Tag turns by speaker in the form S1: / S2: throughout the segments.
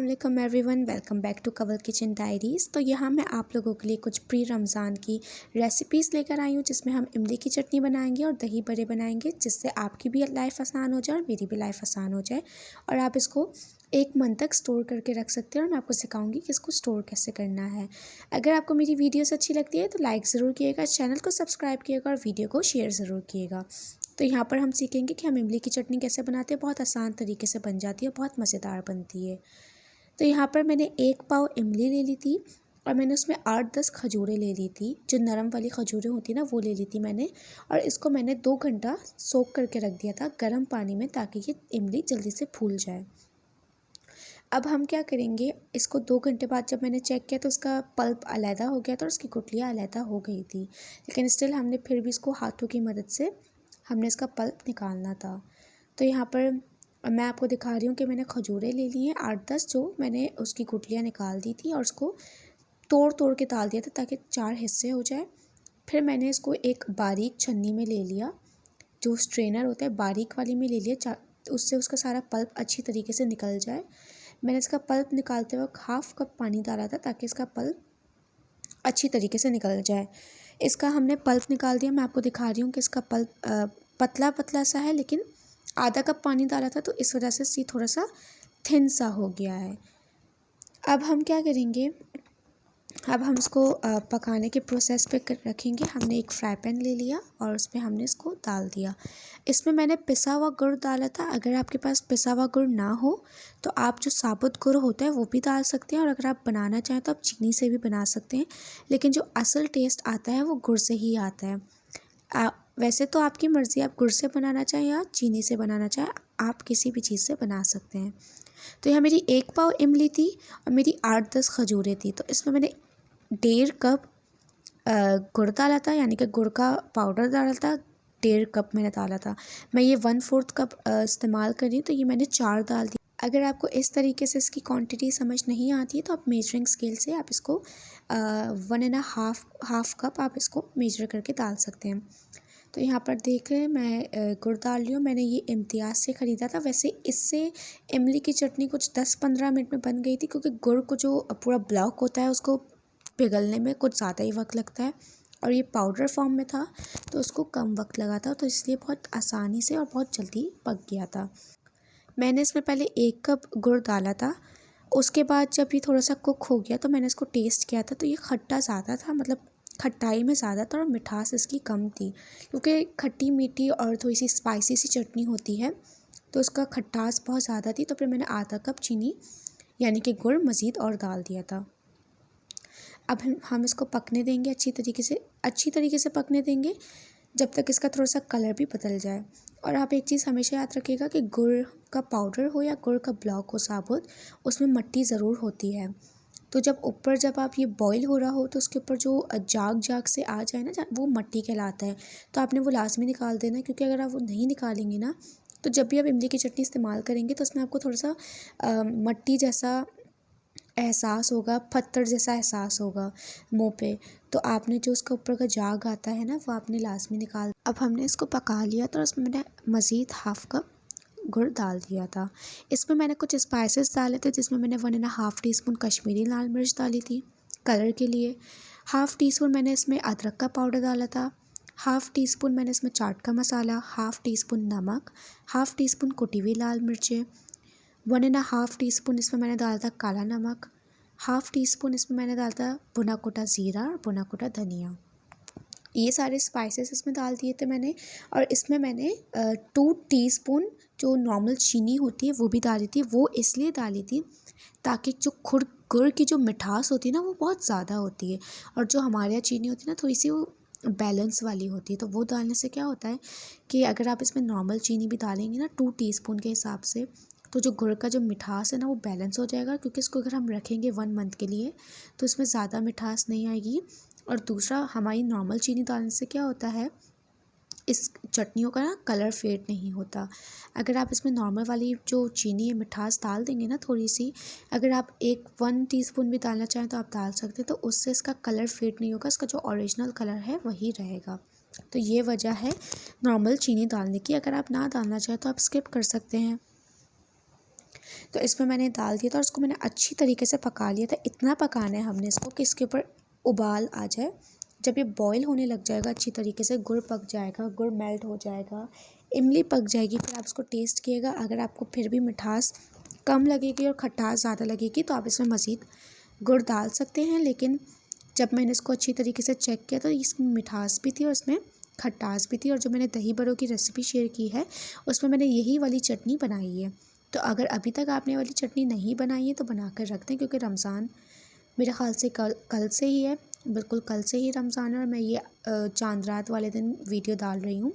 S1: अस्सलाम वालेकुम everyone, welcome back to Kanwal kitchen diaries. तो यहाँ मैं आप लोगों के लिए कुछ प्री रमज़ान की रेसिपीज़ लेकर आई हूँ, जिसमें हम इमली की चटनी बनाएंगे और दही बड़े बनाएंगे, जिससे आपकी भी लाइफ आसान हो जाए और मेरी भी लाइफ आसान हो जाए। और आप इसको 1 मंथ तक स्टोर करके रख सकते हैं और मैं आपको सिखाऊंगी कि इसको स्टोर कैसे करना है। अगर आपको मेरी वीडियोस अच्छी लगती है तो लाइक ज़रूर किएगा, चैनल को सब्सक्राइब किएगा और वीडियो को शेयर ज़रूर किएगा। तो यहाँ पर हम सीखेंगे कि हम इमली की चटनी कैसे बनाते हैं। बहुत आसान तरीके से बन जाती है, बहुत मज़ेदार बनती है। तो यहाँ पर मैंने 1 पाव इमली ले ली थी और मैंने उसमें 8-10 खजूरें ले ली थी। जो नरम वाली खजूरें होती ना, वो ले ली थी मैंने। और इसको मैंने 2 घंटा सोक करके रख दिया था गर्म पानी में, ताकि ये इमली जल्दी से फूल जाए। अब हम क्या करेंगे, इसको 2 घंटे बाद जब मैंने चेक किया तो उसका पल्प अलहदा हो गया था और उसकी गुठलियाँ अलहदा हो गई थी, लेकिन स्टिल हमने फिर भी इसको हाथों की मदद से हमने इसका पल्प निकालना था। तो यहाँ पर मैं आपको दिखा रही हूँ कि मैंने खजूरें ले ली हैं 8-10, जो मैंने उसकी गुठलियाँ निकाल दी थी और उसको तोड़ तोड़ के डाल दिया था ताकि 4 हिस्से हो जाए। फिर मैंने इसको एक बारीक छन्नी में ले लिया, जो स्ट्रेनर होता है बारीक वाली में ले लिया, उससे उसका सारा पल्प अच्छी तरीके से निकल जाए। मैंने इसका पल्प निकालते वक्त 1/2 कप पानी डाला था ताकि इसका पल्प अच्छी तरीके से निकल जाए। इसका हमने पल्प निकाल दिया। मैं आपको दिखा रही हूँ कि इसका पल्प पतला पतला सा है, लेकिन आधा कप पानी डाला था तो इस वजह से सी थोड़ा सा थिन सा हो गया है। अब हम क्या करेंगे, अब हम इसको पकाने के प्रोसेस पे रखेंगे। हमने एक फ्राई पैन ले लिया और उसमें हमने इसको डाल दिया। इसमें मैंने पिसा हुआ गुड़ डाला था। अगर आपके पास पिसा हुआ गुड़ ना हो तो आप जो साबुत गुड़ होता है वो भी डाल सकते हैं, और अगर आप बनाना चाहें तो आप चीनी से भी बना सकते हैं, लेकिन जो असल टेस्ट आता है वो गुड़ से ही आता है। वैसे तो आपकी मर्ज़ी, आप गुड़ से बनाना चाहें या चीनी से बनाना चाहें, आप किसी भी चीज़ से बना सकते हैं। तो यहाँ मेरी 1 पाव इमली थी और मेरी 8-10 खजूरें थी। तो इसमें मैंने 1.5 कप गुड़ डाला था, यानी कि गुड़ का पाउडर डाला था। 1.5 कप मैंने डाला था। मैं ये 1/4 कप इस्तेमाल कर रही हूँ, तो ये मैंने 4 डाल दी। अगर आपको इस तरीके से इसकी क्वांटिटी समझ नहीं आती है तो आप मेजरिंग स्केल से आप इसको 1.5 कप आप इसको मेजर करके डाल सकते हैं। तो यहाँ पर देख रहे हैं मैं गुड़ डाल रही हूँ। मैंने ये इम्तियाज़ से ख़रीदा था। वैसे इससे इमली की चटनी कुछ 10-15 मिनट में बन गई थी, क्योंकि गुड़ को जो पूरा ब्लॉक होता है उसको पिघलने में कुछ ज़्यादा ही वक्त लगता है, और ये पाउडर फॉर्म में था तो उसको कम वक्त लगा था, तो इसलिए बहुत आसानी से और बहुत जल्दी पक गया था। मैंने इसमें पहले 1 कप गुड़ डाला था। उसके बाद जब ये थोड़ा सा कुक हो गया तो मैंने इसको टेस्ट किया था, तो ये खट्टा ज़्यादा था, मतलब खट्टाई में ज़्यादा था और मिठास इसकी कम थी, क्योंकि खट्टी मीठी और थोड़ी सी स्पाइसी सी चटनी होती है तो उसका खट्टास बहुत ज़्यादा थी। तो फिर मैंने आधा कप चीनी यानी कि गुड़ मज़ीद और डाल दिया था। अब हम इसको पकने देंगे, अच्छी तरीके से पकने देंगे, जब तक इसका थोड़ा सा कलर भी बदल जाए। और आप एक चीज़ हमेशा याद रखिएगा कि गुड़ का पाउडर हो या गुड़ का ब्लॉक हो साबुत, उसमें मिट्टी ज़रूर होती है। तो जब आप ये बॉईल हो रहा हो तो उसके ऊपर जो जाग से आ जाए ना, वो मिट्टी कहलाता है। तो आपने वो लाजमी निकाल देना, क्योंकि अगर आप वो नहीं निकालेंगे ना, तो जब भी आप इमली की चटनी इस्तेमाल करेंगे तो उसमें आपको थोड़ा सा मिट्टी जैसा एहसास होगा, पत्थर जैसा एहसास होगा मुंह पे। तो आपने जो उसका ऊपर का जाग आता है ना, वो आपने लाजमी निकाल। अब हमने इसको पका लिया तो उसमें मैंने मज़ीद 1/2 कप गुड़ डाल दिया था। इसमें मैंने कुछ स्पाइसेस डाले थे, जिसमें मैंने 1.5 टीस्पून कश्मीरी लाल मिर्च डाली थी कलर के लिए। 1/2 टीस्पून मैंने इसमें अदरक का पाउडर डाला था। 1/2 टीस्पून मैंने इसमें चाट का मसाला, 1/2 टीस्पून नमक, 1/2 टीस्पून कुटी हुई लाल मिर्चें, 1.5 टीस्पून इसमें मैंने डाला था काला नमक, 1/2 टीस्पून इसमें मैंने डाला था भुना कुटा ज़ीरा और भुना कुटा धनिया। ये सारे स्पाइसेस इसमें डाल दिए थे मैंने। और इसमें मैंने 2 टीस्पून जो नॉर्मल चीनी होती है वो भी डाली थी। वो इसलिए डाली थी ताकि जो गुड़ की जो मिठास होती है ना, वो बहुत ज़्यादा होती है, और जो हमारे यहाँ चीनी होती है ना, थोड़ी सी वो बैलेंस वाली होती है। तो वो डालने से क्या होता है कि अगर आप इसमें नॉर्मल चीनी भी डालेंगे ना 2 टीस्पून के हिसाब से, तो जो गुड़ का जो मिठास है ना वो बैलेंस हो जाएगा, क्योंकि इसको अगर हम रखेंगे 1 मंथ के लिए तो इसमें ज़्यादा मिठास नहीं आएगी। और दूसरा, हमारी नॉर्मल चीनी डालने से क्या होता है, इस चटनियों का ना कलर फेड नहीं होता। अगर आप इसमें नॉर्मल वाली जो चीनी है मिठास डाल देंगे ना थोड़ी सी, अगर आप 1 टीस्पून भी डालना चाहें तो आप डाल सकते हैं, तो उससे इसका कलर फेड नहीं होगा, इसका जो ओरिजिनल कलर है वही रहेगा। तो ये वजह है नॉर्मल चीनी डालने की। अगर आप ना डालना चाहें तो आप स्किप कर सकते हैं। तो इसमें मैंने डाल दिया था और इसको मैंने अच्छी तरीके से पका लिया था। इतना पकाना है हमने इसको कि इसके ऊपर उबाल आ जाए। जब ये बॉईल होने लग जाएगा अच्छी तरीके से, गुड़ पक जाएगा, गुड़ मेल्ट हो जाएगा, इमली पक जाएगी, फिर आप इसको टेस्ट कीजिएगा। अगर आपको फिर भी मिठास कम लगेगी और खटास ज़्यादा लगेगी तो आप इसमें मज़ीद गुड़ डाल सकते हैं। लेकिन जब मैंने इसको अच्छी तरीके से चेक किया तो इसमें मिठास भी थी और इसमें खटास भी थी। और जो मैंने दही बड़ों की रेसिपी शेयर की है उसमें मैंने यही वाली चटनी बनाई है। तो अगर अभी तक आपने वाली चटनी नहीं बनाई है तो बना कर रख दें, क्योंकि रमज़ान मेरे ख़्याल से कल से ही है, बिल्कुल कल से ही रमज़ान है और मैं ये चांद रात वाले दिन वीडियो डाल रही हूँ।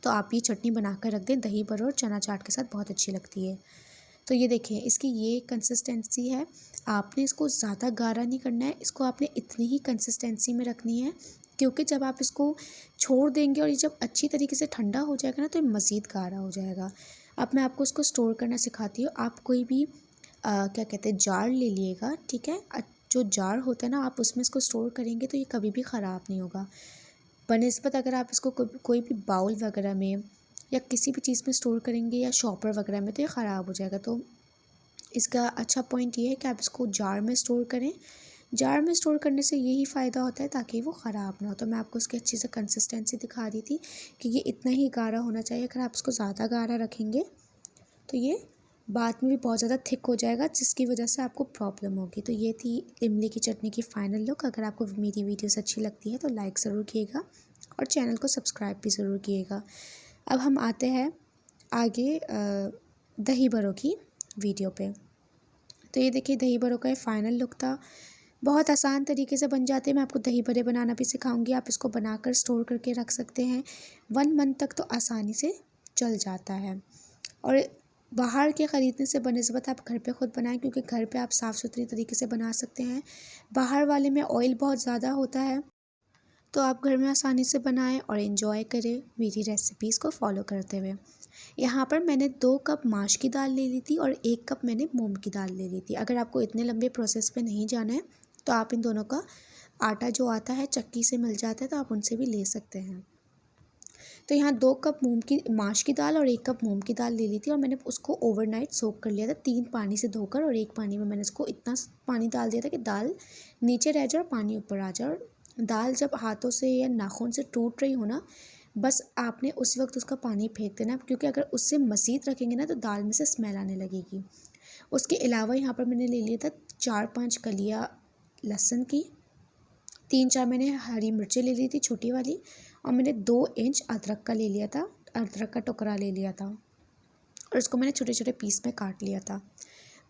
S1: तो आप ये चटनी बना कर रख दें, दही बड़ों और चना चाट के साथ बहुत अच्छी लगती है। तो ये देखिए इसकी ये कंसिस्टेंसी है। आपने इसको ज़्यादा गाढ़ा नहीं करना है, इसको आपने इतनी ही कंसिस्टेंसी में रखनी है, क्योंकि जब आप इसको छोड़ देंगे और ये जब अच्छी तरीके से ठंडा हो जाएगा ना तो ये मज़ीद गाढ़ा हो जाएगा। अब मैं आपको इसको स्टोर करना सिखाती हूँ। आप कोई भी क्या कहते हैं जार ले लिएगा, ठीक है। जो जार होता है ना आप उसमें इसको स्टोर करेंगे तो ये कभी भी ख़राब नहीं होगा। बनिस्बत अगर आप इसको कोई भी बाउल वगैरह में या किसी भी चीज़ में स्टोर करेंगे या शॉपर वगैरह में तो ये ख़राब हो जाएगा। तो इसका अच्छा पॉइंट ये है कि आप इसको जार में स्टोर करें। जार में स्टोर करने से यही फ़ायदा होता है ताकि वो ख़राब ना हो। तो मैं आपको उसकी अच्छी से कंसिस्टेंसी दिखा दी थी कि ये इतना ही गाढ़ा होना चाहिए। अगर आप इसको ज़्यादा गाढ़ा रखेंगे तो ये बाद में भी बहुत ज़्यादा थिक हो जाएगा, जिसकी वजह से आपको प्रॉब्लम होगी। तो ये थी इमली की चटनी की फ़ाइनल लुक। अगर आपको मेरी वीडियोस अच्छी लगती है तो लाइक ज़रूर कीजिएगा और चैनल को सब्सक्राइब भी ज़रूर कीजिएगा। अब हम आते हैं आगे दही बड़ों की वीडियो पे। तो ये देखिए दही बड़ों का ये फ़ाइनल लुक था। बहुत आसान तरीके से बन जाते हैं। मैं आपको दही बड़े बनाना भी सिखाऊंगी। आप इसको बनाकर स्टोर करके रख सकते हैं, 1 मंथ तक तो आसानी से चल जाता है। और बाहर के ख़रीदने से बनिस्बत आप घर पे ख़ुद बनाएं, क्योंकि घर पे आप साफ़ सुथरी तरीके से बना सकते हैं। बाहर वाले में ऑयल बहुत ज़्यादा होता है, तो आप घर में आसानी से बनाएं और एंजॉय करें मेरी रेसिपीज़ को फॉलो करते हुए। यहाँ पर मैंने 2 कप माश की दाल ले ली थी और 1 कप मैंने मूंग की दाल ले ली थी। अगर आपको इतने लंबे प्रोसेस पे नहीं जाना है तो आप इन दोनों का आटा जो आता है चक्की से मिल जाता है तो आप उनसे भी ले सकते हैं। तो यहाँ 2 कप माश की दाल और 1 कप मूंग की दाल ले ली थी और मैंने उसको ओवरनाइट सोक कर लिया था 3 पानी से धोकर। और 1 पानी में मैंने इसको इतना पानी डाल दिया था कि दाल नीचे रह जाए और पानी ऊपर आ जाए। और दाल जब हाथों से या नाखून से टूट रही हो ना, बस आपने उस वक्त उसका पानी फेंक देना, क्योंकि अगर उससे मज़ीद रखेंगे ना तो दाल में से स्मेल आने लगेगी। उसके अलावा यहाँ पर मैंने ले लिया था 4-5 कलियाँ लहसुन की, 3-4 मैंने हरी मिर्चें ले ली थी छोटी वाली, और मैंने 2 इंच अदरक का ले लिया था, अदरक का टुकड़ा ले लिया था और इसको मैंने छोटे छोटे पीस में काट लिया था।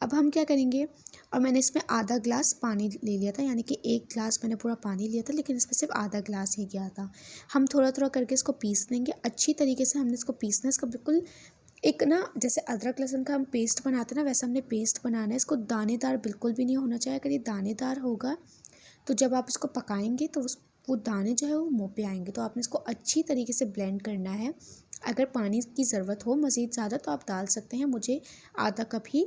S1: अब हम क्या करेंगे, और मैंने इसमें आधा ग्लास पानी ले लिया था, यानी कि 1 ग्लास मैंने पूरा पानी लिया था लेकिन इसमें सिर्फ आधा ग्लास ही गया था। हम थोड़ा थोड़ा करके इसको पीस देंगे अच्छी तरीके से। हमने इसको पीसना है, इसको बिल्कुल एक ना जैसे अदरक लहसुन का हम पेस्ट बनाते हैं ना, वैसा हमने पेस्ट बनाना है। इसको दानेदार बिल्कुल भी नहीं होना चाहिए। अगर ये दानेदार होगा तो जब आप इसको पकाएंगे तो वो दाने जो है वो मुँह पे आएंगे। तो आपने इसको अच्छी तरीके से ब्लेंड करना है। अगर पानी की ज़रूरत हो मज़ीद ज़्यादा तो आप डाल सकते हैं। मुझे आधा कप ही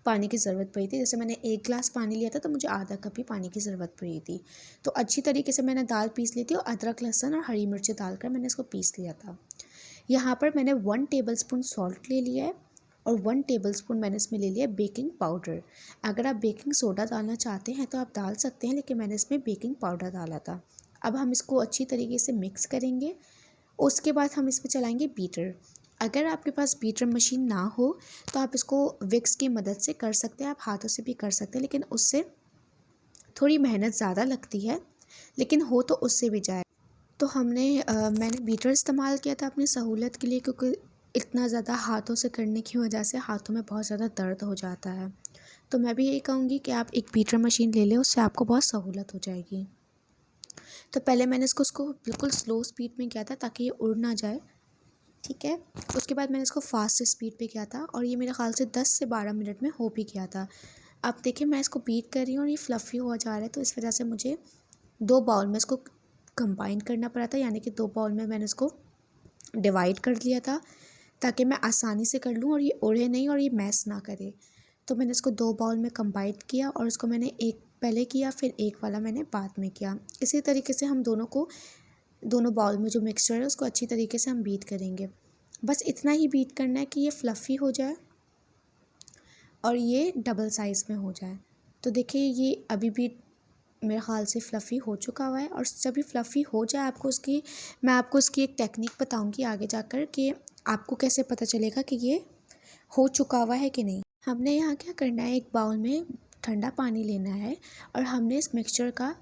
S1: पानी की ज़रूरत पड़ी थी। जैसे मैंने 1 ग्लास पानी लिया था तो मुझे आधा कप ही पानी की ज़रूरत पड़ी थी। तो अच्छी तरीके से मैंने दाल पीस ली थी और अदरक लहसुन और हरी मिर्चें डालकर मैंने इसको पीस लिया था। यहाँ पर मैंने 1 टेबलस्पून सॉल्ट ले लिया है और 1 टेबलस्पून मैंने इसमें ले लिया बेकिंग पाउडर। अगर आप बेकिंग सोडा डालना चाहते हैं तो आप डाल सकते हैं, लेकिन मैंने इसमें बेकिंग पाउडर डाला था। अब हम इसको अच्छी तरीके से मिक्स करेंगे। उसके बाद हम इसमें चलाएंगे बीटर। अगर आपके पास बीटर मशीन ना हो तो आप इसको विक्स की मदद से कर सकते हैं, आप हाथों से भी कर सकते हैं, लेकिन उससे थोड़ी मेहनत ज़्यादा लगती है, लेकिन हो तो उससे भी जाए। तो मैंने बीटर इस्तेमाल किया था अपनी सहूलत के लिए, क्योंकि इतना ज़्यादा हाथों से करने की वजह से हाथों में बहुत ज़्यादा दर्द हो जाता है। तो मैं भी यही कहूँगी कि आप एक बीटर मशीन ले लें, उससे आपको बहुत सहूलत हो जाएगी। तो पहले मैंने इसको बिल्कुल स्लो स्पीड में किया था ताकि ये उड़ ना जाए, ठीक है। उसके बाद मैंने इसको फास्ट स्पीड पे किया था और ये मेरे ख़्याल से 10 से 12 मिनट में हो भी गया था। अब देखिए मैं इसको बीट कर रही हूँ और ये फ्लफ़ी हुआ जा रहा है, तो इस वजह से मुझे 2 बाउल में इसको कंबाइन करना पड़ा था, यानी कि 2 बाउल में मैंने इसको डिवाइड कर लिया था ताकि मैं आसानी से कर लूँ और ये उड़े नहीं और ये मैस ना करे। तो मैंने इसको 2 बाउल में कंबाइन किया और इसको मैंने एक पहले किया, फिर एक वाला मैंने बाद में किया। इसी तरीके से हम दोनों बाउल में जो मिक्सचर है उसको अच्छी तरीके से हम बीट करेंगे। बस इतना ही बीट करना है कि ये फ्लफ़ी हो जाए और ये डबल साइज़ में हो जाए। तो देखिए ये अभी भी मेरे ख़्याल से फ़्लफ़ी हो चुका हुआ है। और जब ये फ़्लफ़ी हो जाए मैं आपको उसकी एक टेक्निक बताऊंगी आगे जाकर कि आपको कैसे पता चलेगा कि ये हो चुका हुआ है कि नहीं। हमने यहाँ क्या करना है, एक बाउल में ठंडा पानी लेना है और हमने इस मिक्सचर का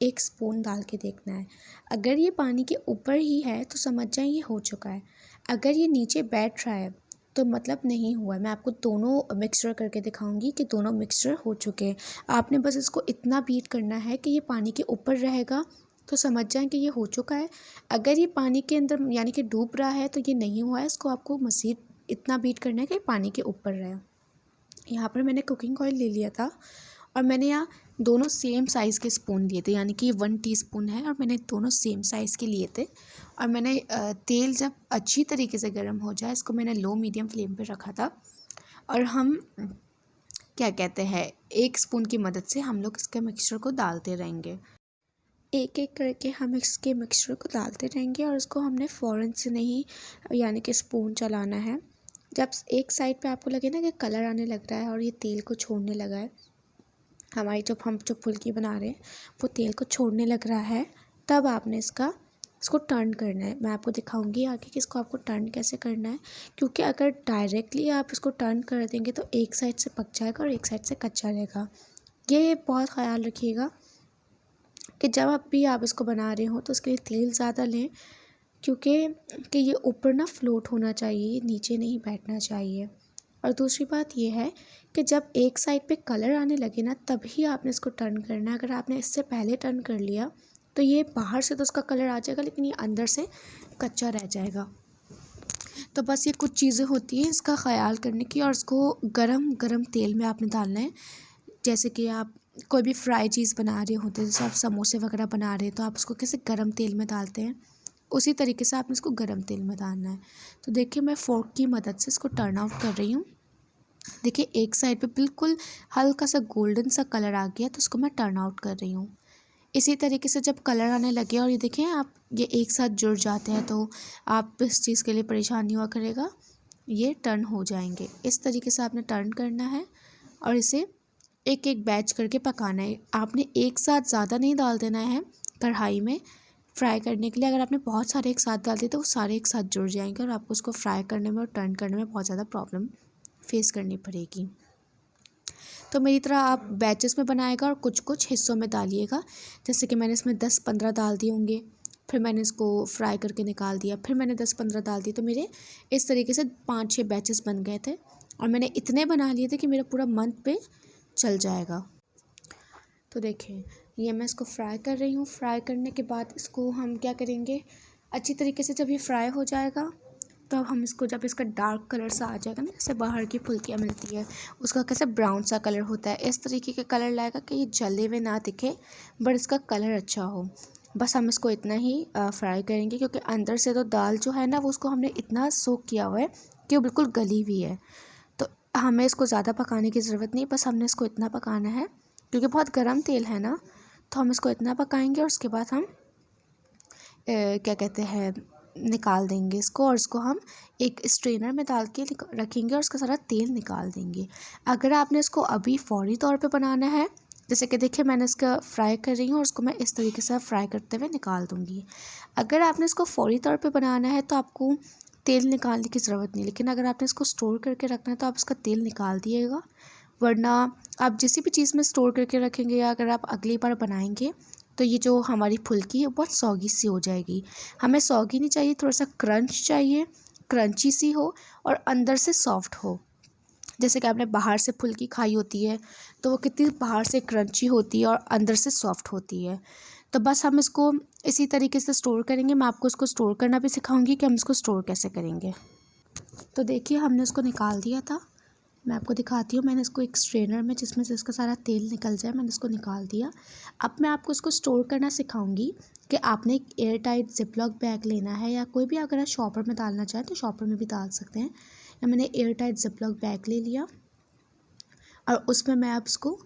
S1: एक स्पून डाल के देखना है। अगर ये पानी के ऊपर ही है तो समझ जाएं ये हो चुका है। अगर ये नीचे बैठ रहा है तो मतलब नहीं हुआ है। मैं आपको दोनों मिक्सचर करके दिखाऊंगी कि दोनों मिक्सचर हो चुके हैं। आपने बस इसको इतना बीट करना है कि ये पानी के ऊपर रहेगा तो समझ जाएं कि ये हो चुका है। अगर ये पानी के अंदर यानी कि डूब रहा है तो ये नहीं हुआ है। इसको आपको मज़ीद इतना बीट करना है कि पानी के ऊपर रहे। यहाँ पर मैंने कुकिंग ऑयल ले लिया था और मैंने यहाँ दोनों सेम साइज़ के स्पून लिए थे, यानी कि 1 टीस्पून है और मैंने दोनों सेम साइज़ के लिए थे। और मैंने तेल जब अच्छी तरीके से गर्म हो जाए, इसको मैंने लो मीडियम फ्लेम पे रखा था और हम क्या कहते हैं, 1 स्पून की मदद से हम लोग इसके मिक्सचर को डालते रहेंगे। एक एक करके हम इसके मिक्सचर को डालते रहेंगे और इसको हमने फ़ौरन से नहीं यानी कि स्पून चलाना है। जब एक साइड पे आपको लगे ना कि कलर आने लग रहा है और ये तेल को छोड़ने लगा है, हमारी हम जो फुल्की बना रहे हैं वो तेल को छोड़ने लग रहा है, तब आपने इसको टर्न करना है। मैं आपको दिखाऊंगी आगे कि इसको आपको टर्न कैसे करना है, क्योंकि अगर डायरेक्टली आप इसको टर्न कर देंगे तो एक साइड से पक जाएगा और एक साइड से कच्चा रहेगा। ये बहुत ख़याल रखिएगा कि जब भी आप इसको बना रहे हो तो उसके लिए तेल ज़्यादा लें, क्योंकि ये ऊपर ना फ्लोट होना चाहिए, नीचे नहीं बैठना चाहिए। और दूसरी बात ये है कि जब एक साइड पे कलर आने लगे ना तभी आपने इसको टर्न करना है। अगर आपने इससे पहले टर्न कर लिया तो ये बाहर से तो उसका कलर आ जाएगा लेकिन ये अंदर से कच्चा रह जाएगा। तो बस ये कुछ चीज़ें होती हैं इसका ख़याल करने की, और इसको गरम गरम तेल में आपने डालना है। जैसे कि आप कोई भी फ्राई चीज़ बना रहे होते हैं, जैसे आप समोसे वगैरह बना रहे हैं तो आप उसको कैसे गरम तेल में डालते हैं, उसी तरीके से आपने इसको गरम तेल में डालना है। तो देखिए मैं फ़ोर्क की मदद से इसको टर्न आउट कर रही हूँ। देखिए एक साइड पे बिल्कुल हल्का सा गोल्डन सा कलर आ गया तो इसको मैं टर्न आउट कर रही हूँ। इसी तरीके से जब कलर आने लगे और ये देखें आप ये एक साथ जुड़ जाते हैं तो आप इस चीज़ के लिए परेशान नहीं हुआ करेगा, ये टर्न हो जाएंगे। इस तरीके से आपने टर्न करना है और इसे एक एक बैच करके पकाना है। आपने एक साथ ज़्यादा नहीं डाल देना है कढ़ाई में फ्राई करने के लिए। अगर आपने बहुत सारे एक साथ डाल दिए तो वो सारे एक साथ जुड़ जाएंगे और आपको उसको फ्राई करने में और टर्न करने में बहुत ज़्यादा प्रॉब्लम फेस करनी पड़ेगी। तो मेरी तरह आप बैचेस में बनाएगा और कुछ कुछ हिस्सों में डालिएगा। जैसे कि मैंने इसमें 10-15 डाल दिए होंगे, फिर मैंने इसको फ्राई करके निकाल दिया, फिर मैंने 10-15 डाल दिए, तो मेरे इस तरीके से 5-6 बैचेस बन गए थे और मैंने इतने बना लिए थे कि मेरा पूरा मंथ पे चल जाएगा। तो देखिए ये मैं इसको फ्राई कर रही हूँ। फ्राई करने के बाद इसको हम क्या करेंगे, अच्छी तरीके से जब ये फ्राई हो जाएगा तब हम इसको, जब इसका डार्क कलर सा आ जाएगा ना, जैसे बाहर की फुल्कियाँ मिलती है उसका कैसे ब्राउन सा कलर होता है, इस तरीके का कलर लाएगा कि ये जले हुए ना दिखे बट इसका कलर अच्छा हो। बस हम इसको इतना ही फ्राई करेंगे, क्योंकि अंदर से तो दाल जो है ना वो उसको हमने इतना सोक किया हुआ है कि वो बिल्कुल गली हुई है। तो हमें इसको ज़्यादा पकाने की ज़रूरत नहीं, बस हमने इसको इतना पकाना है क्योंकि बहुत गर्म तेल है ना, तो हम इसको इतना पकाएंगे और उसके बाद हम क्या कहते हैं निकाल देंगे इसको, और इसको हम एक स्ट्रेनर में डाल के रखेंगे और उसका सारा तेल निकाल देंगे। अगर आपने इसको अभी फ़ौरी तौर पे बनाना है, जैसे कि देखिए मैंने इसका फ्राई कर रही हूँ और उसको मैं इस तरीके से फ्राई करते हुए निकाल दूँगी। अगर आपने इसको फ़ौरी तौर पे बनाना है तो आपको तेल निकालने की ज़रूरत नहीं, लेकिन अगर आपने इसको स्टोर करके रखना है तो आप इसका तेल निकाल दिएगा, वरना आप जिस भी चीज़ में स्टोर करके रखेंगे या अगर आप अगली बार बनाएंगे तो ये जो हमारी फुल्की है बहुत सौगी सी हो जाएगी। हमें सौगी नहीं चाहिए, थोड़ा सा क्रंच चाहिए, क्रंची सी हो और अंदर से सॉफ्ट हो। जैसे कि आपने बाहर से फुल्की खाई होती है तो वो कितनी बाहर से क्रंची होती है और अंदर से सॉफ्ट होती है। तो बस हम इसको इसी तरीके से स्टोर करेंगे। मैं आपको इसको स्टोर करना भी सिखाऊंगी कि हम इसको स्टोर कैसे करेंगे। तो देखिए हमने इसको निकाल दिया था, मैं आपको दिखाती हूँ। मैंने इसको एक स्ट्रेनर में, जिसमें से इसका सारा तेल निकल जाए, मैंने इसको निकाल दिया। अब मैं आपको इसको स्टोर करना सिखाऊंगी कि आपने एक एयर टाइट जिपलॉक बैग लेना है, या कोई भी अगर आप शॉपर में डालना चाहें तो शॉपर में भी डाल सकते हैं। या मैंने एयर टाइट जिपलॉक बैग ले लिया और उसमें मैं अब इसको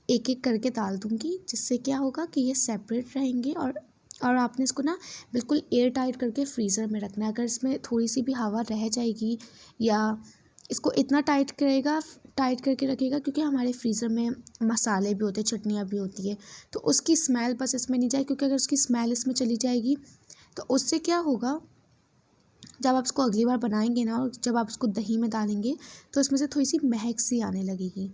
S1: एक एक करके डाल दूँगी, जिससे क्या होगा कि ये सेपरेट रहेंगे। और आपने इसको ना बिल्कुल एयर टाइट करके फ्रीज़र में रखना है। अगर इसमें थोड़ी सी भी हवा रह जाएगी या इसको इतना टाइट करेगा टाइट करके रखिएगा, क्योंकि हमारे फ्रीज़र में मसाले भी होते हैं, चटनियाँ भी होती है, तो उसकी स्मेल बस इसमें नहीं जाए, क्योंकि अगर उसकी स्मेल इसमें चली जाएगी तो उससे क्या होगा, जब आप इसको अगली बार बनाएंगे ना, और जब आप इसको दही में डालेंगे तो इसमें से थोड़ी सी महक सी आने लगेगी।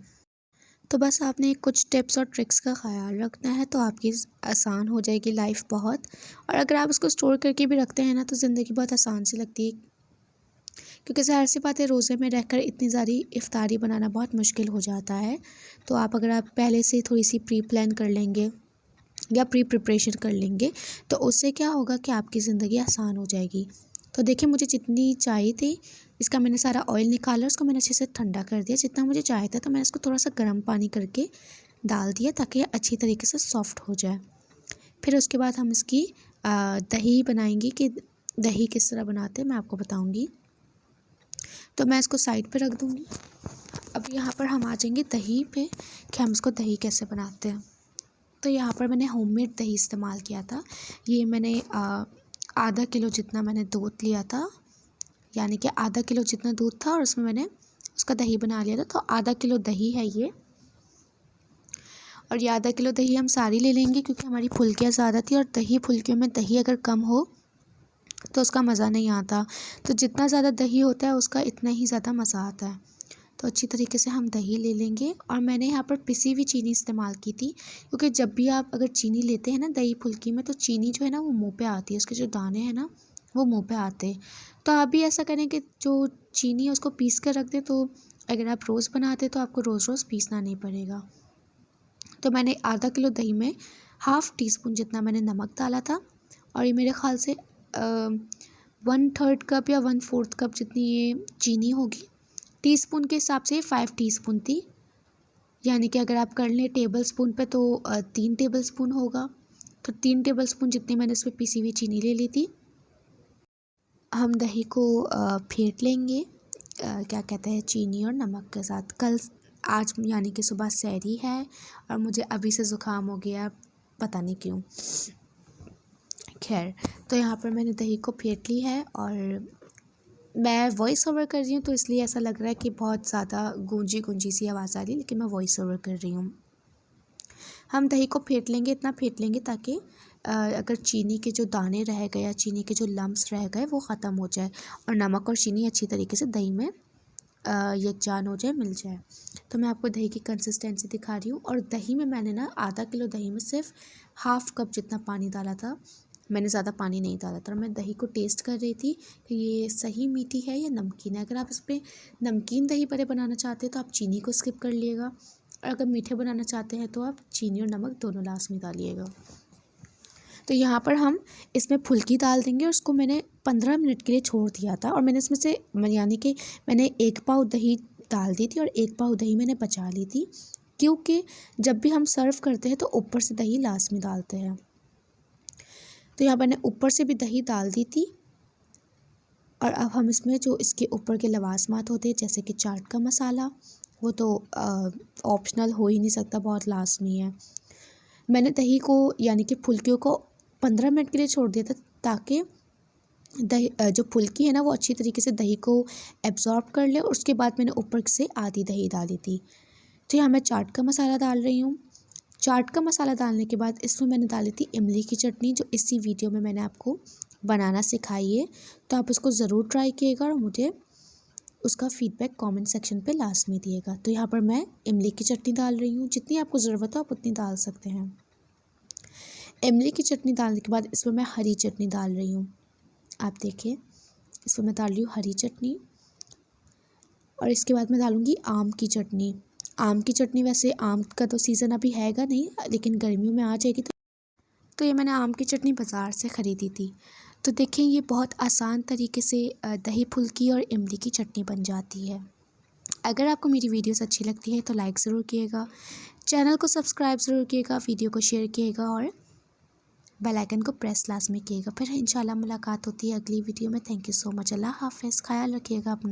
S1: तो बस आपने कुछ टिप्स और ट्रिक्स का ख़याल रखना है, तो आपकी आसान हो जाएगी लाइफ बहुत। और अगर आप इसको स्टोर करके भी रखते हैं ना, तो ज़िंदगी बहुत आसान सी लगती है, क्योंकि ज़ाहिर सी बात है, रोज़े में रहकर इतनी सारी इफ्तारी बनाना बहुत मुश्किल हो जाता है। तो अगर आप पहले से थोड़ी सी प्री प्लान कर लेंगे या प्री प्रिपरेशन कर लेंगे, तो उससे क्या होगा कि आपकी ज़िंदगी आसान हो जाएगी। तो देखिए, मुझे जितनी चाहिए थी, इसका मैंने सारा ऑयल निकाला, उसको मैंने अच्छे से ठंडा कर दिया। जितना मुझे चाहिए था, तो मैंने इसको थोड़ा सा गर्म पानी करके डाल दिया, ताकि अच्छी तरीके से सॉफ़्ट हो जाए। फिर उसके बाद हम इसकी दही बनाएंगे। कि दही किस तरह बनाते हैं मैं आपको बताऊंगी। तो मैं इसको साइड पे रख दूंगी। अब यहाँ पर हम आ जाएंगे दही पे, कि हम इसको दही कैसे बनाते हैं। तो यहाँ पर मैंने होममेड दही इस्तेमाल किया था। ये मैंने आधा किलो जितना मैंने दूध लिया था, यानी कि आधा किलो जितना दूध था, और उसमें मैंने उसका दही बना लिया था। तो आधा किलो दही है ये, और ये आधा किलो दही हम सारी ले लेंगे, क्योंकि हमारी फुल्कियाँ ज़्यादा थी, और दही फुल्कियों में दही अगर कम हो तो उसका मज़ा नहीं आता। तो जितना ज़्यादा दही होता है उसका इतना ही ज़्यादा मज़ा आता है। तो अच्छी तरीके से हम दही ले लेंगे। और मैंने यहाँ पर पिसी हुई चीनी इस्तेमाल की थी, क्योंकि जब भी आप अगर चीनी लेते हैं ना दही फुल्की में, तो चीनी जो है ना वो मुंह पे आती है, उसके जो दाने हैं ना वो मुंह पे आते हैं। तो आप भी ऐसा करें कि जो चीनी है उसको पीस कर रख दें, तो अगर आप रोज़ बनाते तो आपको रोज़ रोज़ पीसना नहीं पड़ेगा। तो मैंने आधा किलो दही में 1/2 टीस्पून जितना मैंने नमक डाला था, और ये मेरे ख़्याल से 1/3 कप या 1/4 कप जितनी ये चीनी होगी। टीस्पून के हिसाब से 5 टीस्पून थी, यानी कि अगर आप कर लें टेबल स्पून पे तो 3 टेबल स्पून होगा। तो 3 टेबल स्पून जितनी मैंने इसमें पिसी हुई चीनी ले ली थी। हम दही को फेंट लेंगे, क्या कहते हैं, चीनी और नमक के साथ। आज यानी कि सुबह सहरी है, और मुझे अभी से ज़ुकाम हो गया, पता नहीं क्यों। खैर, तो यहाँ पर मैंने दही को फेंट ली है, और मैं वॉइस ओवर कर रही हूँ, तो इसलिए ऐसा लग रहा है कि बहुत ज़्यादा गूंजी गूंजी सी आवाज़ आ रही है, लेकिन मैं वॉइस ओवर कर रही हूँ। हम दही को फेंट लेंगे, इतना फेंट लेंगे ताकि अगर चीनी के जो दाने रह गए या चीनी के जो लम्स रह गए वो ख़त्म हो जाए, और नमक और चीनी अच्छी तरीके से दही में यकजान हो जाए, मिल जाए। तो मैं आपको दही की कंसिस्टेंसी दिखा रही हूँ। और दही में मैंने ना आधा किलो दही में सिर्फ 1/2 कप जितना पानी डाला था, मैंने ज़्यादा पानी नहीं डाला था। और मैं दही को टेस्ट कर रही थी कि ये सही मीठी है या नमकीन है। अगर आप इस पर नमकीन दही बड़े बनाना चाहते हैं तो आप चीनी को स्किप कर लिएगा, और अगर मीठे बनाना चाहते हैं तो आप चीनी और नमक दोनों लास्ट में डालिएगा। तो यहाँ पर हम इसमें फुल्की डाल देंगे, और उसको मैंने 15 मिनट के लिए छोड़ दिया था। और मैंने इसमें से यानी कि मैंने 1 पाव दही डाल दी थी, और 1 पाव दही मैंने बचा ली थी, क्योंकि जब भी हम सर्व करते हैं तो ऊपर से दही लास्ट में डालते हैं। तो यहाँ मैंने ऊपर से भी दही डाल दी थी। और अब हम इसमें जो इसके ऊपर के लवाजमात होते हैं, जैसे कि चाट का मसाला, वो तो ऑप्शनल हो ही नहीं सकता, बहुत लाजमी है। मैंने दही को यानी कि फुल्कियों को 15 मिनट के लिए छोड़ दिया था, ताकि दही जो फुल्की है ना वो अच्छी तरीके से दही को एब्जॉर्ब कर ले। और उसके बाद मैंने ऊपर से आधी दही डाली थी। तो यहाँ मैं चाट का मसाला डाल रही हूँ। चाट का मसाला डालने के बाद इसमें मैंने डाली थी इमली की चटनी, जो इसी वीडियो में मैंने आपको बनाना सिखाई है। तो आप उसको ज़रूर ट्राई कीजिएगा, और मुझे उसका फ़ीडबैक कमेंट सेक्शन पे लास्ट में दिएगा। तो यहाँ पर मैं इमली की चटनी डाल रही हूँ, जितनी आपको ज़रूरत हो आप उतनी डाल सकते हैं। इमली की चटनी डालने के बाद इसमें मैं हरी चटनी डाल रही हूँ। आप देखिए, इसमें मैं डाल रही हूँ हरी चटनी, और इसके बाद मैं डालूँगी आम की चटनी। आम की चटनी, वैसे आम का तो सीज़न अभी हैगा नहीं, लेकिन गर्मियों में आ जाएगी। तो ये मैंने आम की चटनी बाज़ार से ख़रीदी थी। तो देखें, ये बहुत आसान तरीके से दही फुल्की और इमली की चटनी बन जाती है। अगर आपको मेरी वीडियोस अच्छी लगती है तो लाइक ज़रूर कीजिएगा, चैनल को सब्सक्राइब ज़रूर कीजिएगा, वीडियो को शेयर कीजिएगा, और बेल आइकन को प्रेस लास्ट में कीजिएगा। फिर इंशाल्लाह मुलाकात होती है अगली वीडियो में। Thank you so much. अल्लाह हाफ़िज़। ख्याल रखिएगा अपना।